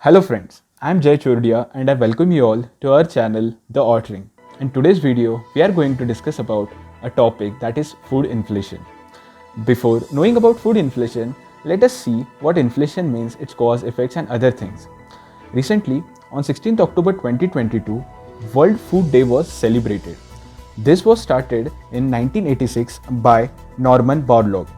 Hello friends, I am Chordiya and I welcome you all to our channel The Ordering. In today's video, we are going to discuss about a topic that is food inflation. Before knowing about food inflation, let us see what inflation means, its cause, effects and other things. Recently, on 16th October 2022, World Food Day was celebrated. This was started in 1986 by Norman Borlaug,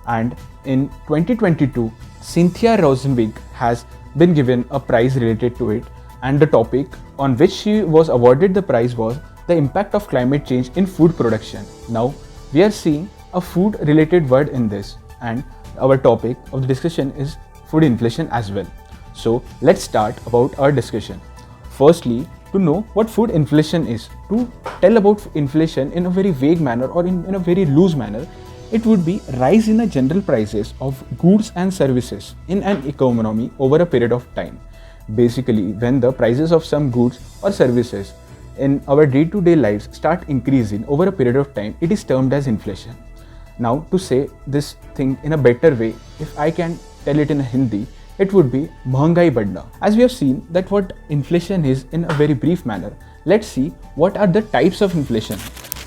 and in 2022, Cynthia Rosenberg has been given a prize related to it, and the topic on which she was awarded the prize was the impact of climate change in food production. Now, we are seeing a food related word in this, and our topic of the discussion is food inflation as well. So, let's start about our discussion. Firstly, to know what food inflation is, to tell about inflation in a very vague manner or in a very loose manner, it would be rise in the general prices of goods and services in an economy over a period of time. Basically, when the prices of some goods or services in our day-to-day lives start increasing over a period of time, it is termed as inflation. Now, to say this thing in a better way, if I can tell it in Hindi, it would be महंगाई बढ़ना. As we have seen that what inflation is in a very brief manner, let's see what are the types of inflation.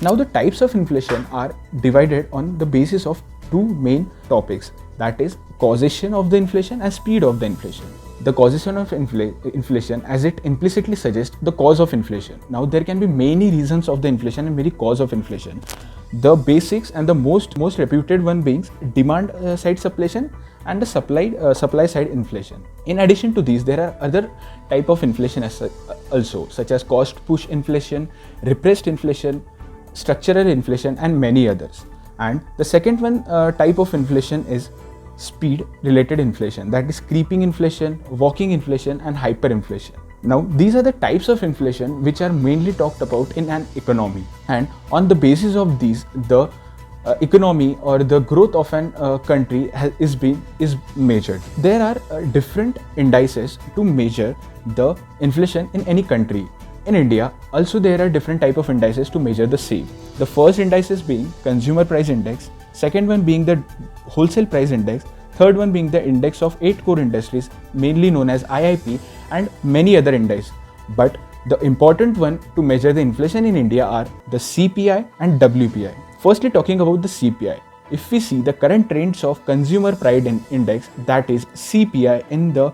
Now the types of inflation are divided on the basis of two main topics, that is causation of the inflation and speed of the inflation. The causation of inflation, as it implicitly suggests, the cause of inflation. Now there can be many reasons of the inflation and many cause of inflation. The basics and the most reputed one being demand side inflation and the supply side inflation. In addition to these, there are other type of inflation also, such as cost push inflation, repressed inflation, structural inflation and many others. And the second one type of inflation is speed related inflation, that is creeping inflation, walking inflation and hyperinflation. Now these are the types of inflation which are mainly talked about in an economy, and on the basis of these the economy or the growth of an country is measured. There are different indices to measure the inflation in any country. In India, also there are different type of indices to measure the same. The first indices being Consumer Price Index, second one being the Wholesale Price Index, third one being the Index of 8 Core Industries, mainly known as IIP, and many other indices. But the important one to measure the inflation in India are the CPI and WPI. Firstly, talking about the CPI. If we see the current trends of Consumer Price Index, that is CPI in the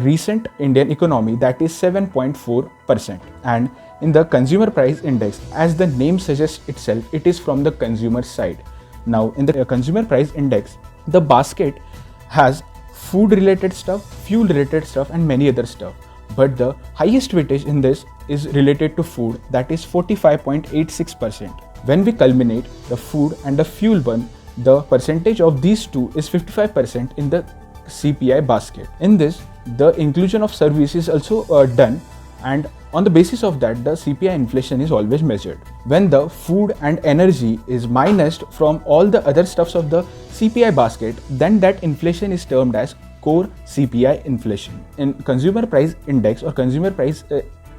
recent Indian economy, that is 7.4%, and in the Consumer Price Index, as the name suggests itself, it is from the consumer side. Now in the Consumer Price Index, the basket has food related stuff, fuel related stuff and many other stuff, but the highest weightage in this is related to food, that is 45.86%. When we culminate the food and the fuel one, the percentage of these two is 55% in the CPI basket. In this, the inclusion of service is also done, and on the basis of that, the CPI inflation is always measured. When the food and energy is minused from all the other stuffs of the CPI basket, then that inflation is termed as core CPI inflation. In Consumer Price Index or Consumer Price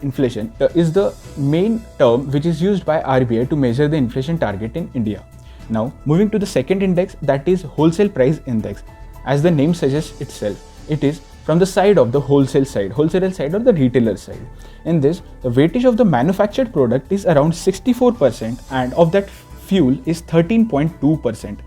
inflation is the main term which is used by RBI to measure the inflation target in India. Now, moving to the second index, that is Wholesale Price Index. As the name suggests itself, it is from the side of the wholesaler side or the retailer side. In this, the weightage of the manufactured product is around 64% and of that fuel is 13.2%.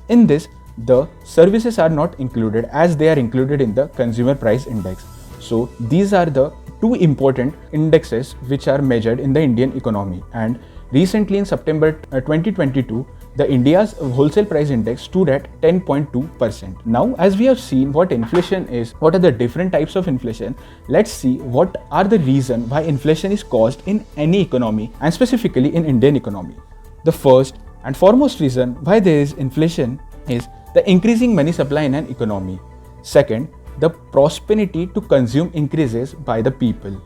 In this, the services are not included as they are included in the Consumer Price Index. So these are the two important indexes which are measured in the Indian economy, and recently in September 2022, the India's Wholesale Price Index stood at 10.2%. Now, as we have seen what inflation is, what are the different types of inflation, let's see what are the reasons why inflation is caused in any economy and specifically in Indian economy. The first and foremost reason why there is inflation is the increasing money supply in an economy. Second, the prosperity to consume increases by the people.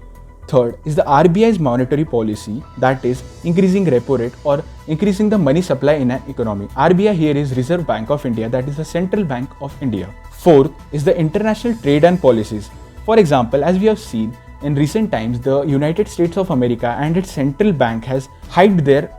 Third is the RBI's monetary policy, that is increasing repo rate or increasing the money supply in an economy. RBI here is Reserve Bank of India, that is the Central Bank of India. Fourth is the international trade and policies. For example, as we have seen in recent times, the United States of America and its central bank has hiked their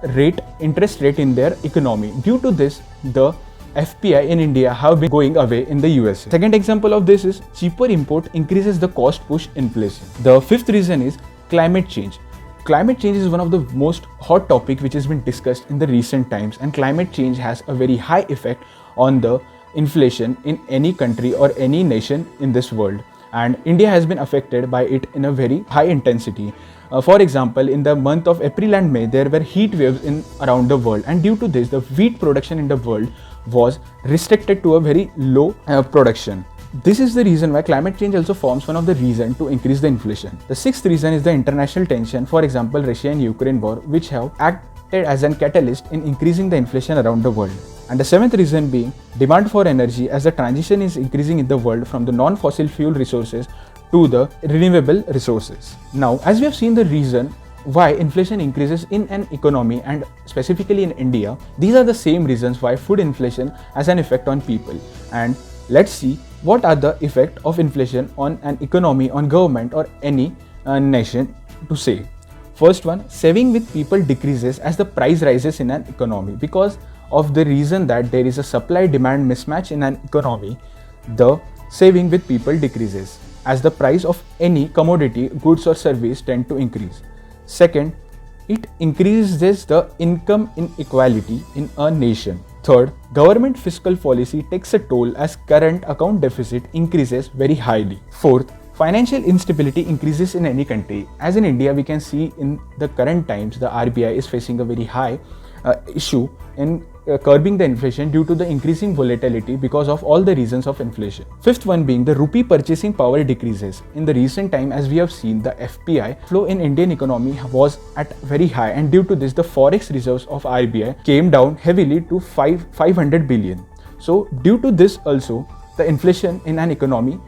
interest rate in their economy. Due to this, the FPI in India have been going away in the USA. Second example of this is cheaper import increases the cost push inflation. The fifth reason is climate change. Climate change is one of the most hot topic which has been discussed in the recent times, and climate change has a very high effect on the inflation in any country or any nation in this world, and India has been affected by it in a very high intensity. For example, in the month of April and May, there were heat waves in around the world, and due to this, the wheat production in the world was restricted to a very low production. This is the reason why climate change also forms one of the reasons to increase the inflation. The sixth reason is the international tension, for example, Russia and Ukraine war, which have acted as a catalyst in increasing the inflation around the world. And the seventh reason being demand for energy, as the transition is increasing in the world from the non-fossil fuel resources to the renewable resources. Now, as we have seen the reason why inflation increases in an economy and specifically in India, these are the same reasons why food inflation has an effect on people. And let's see what are the effect of inflation on an economy, on government or any nation to say. First one, saving with people decreases as the price rises in an economy. Because of the reason that there is a supply-demand mismatch in an economy, the saving with people decreases as the price of any commodity, goods or service tend to increase. Second, it increases the income inequality in a nation. Third, government fiscal policy takes a toll as current account deficit increases very highly. Fourth, financial instability increases in any country. As in India, we can see in the current times, the RBI is facing a very high issue in curbing the inflation due to the increasing volatility because of all the reasons of inflation. Fifth one being the rupee purchasing power decreases. In the recent time, as we have seen, the FPI flow in Indian economy was at very high, and due to this, the forex reserves of RBI came down heavily to 500 billion. So due to this also, the inflation in an economy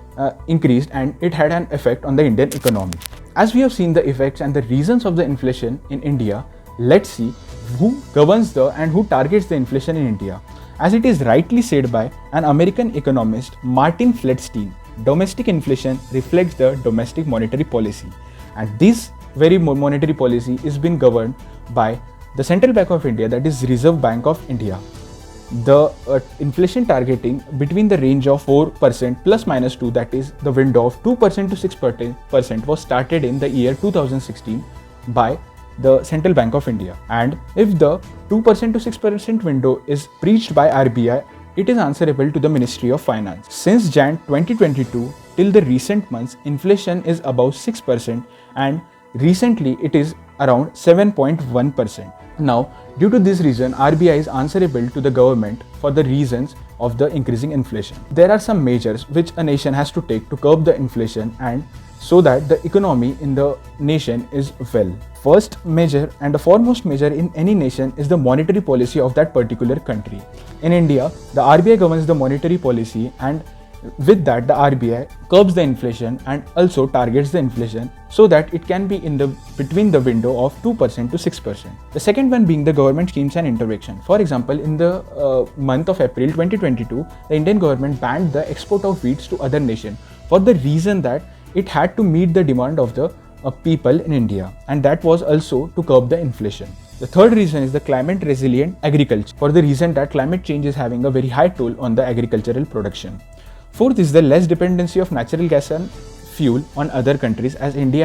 increased, and it had an effect on the Indian economy. As we have seen the effects and the reasons of the inflation in India, let's see who governs and who targets the inflation in India. As it is rightly said by an American economist, Martin Fledstein, domestic inflation reflects the domestic monetary policy, and this very monetary policy is being governed by the Central Bank of India, that is Reserve Bank of India. The inflation targeting between the range of 4% plus minus 2, that is the window of 2% to 6%, was started in the year 2016 by the Central Bank of India. And if the 2% to 6% window is breached by RBI, it is answerable to the Ministry of Finance. Since Jan 2022 till the recent months, inflation is above 6%, and recently it is around 7.1%. Now, due to this reason, RBI is answerable to the government for the reasons of the increasing inflation. There are some measures which a nation has to take to curb the inflation and so that the economy in the nation is well. First measure and the foremost measure in any nation is the monetary policy of that particular country. In India, the RBI governs the monetary policy, and with that, the RBI curbs the inflation and also targets the inflation so that it can be in the between the window of 2% to 6%. The second one being the government schemes and intervention. For example, in the month of April 2022, the Indian government banned the export of wheat to other nations for the reason that it had to meet the demand of the people in India, and that was also to curb the inflation. The third reason is the climate resilient agriculture, for the reason that climate change is having a very high toll on the agricultural production. Fourth is the less dependency of natural gas and fuel on other countries, as India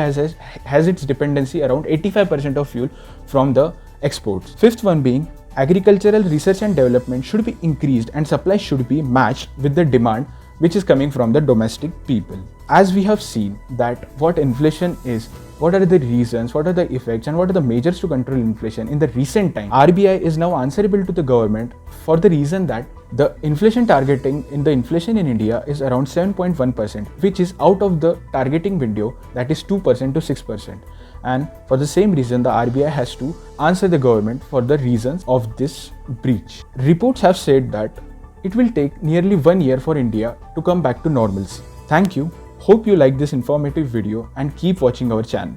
has its dependency around 85% of fuel from the exports. Fifth one being agricultural research and development should be increased and supply should be matched with the demand which is coming from the domestic people. As we have seen that what inflation is, what are the reasons, what are the effects, and what are the measures to control inflation in the recent time, RBI is now answerable to the government for the reason that the inflation targeting in the inflation in India is around 7.1%, which is out of the targeting window, that is 2% to 6%. And for the same reason, the RBI has to answer the government for the reasons of this breach. Reports have said that it will take nearly 1 year for India to come back to normalcy. Thank you. Hope you like this informative video and keep watching our channel.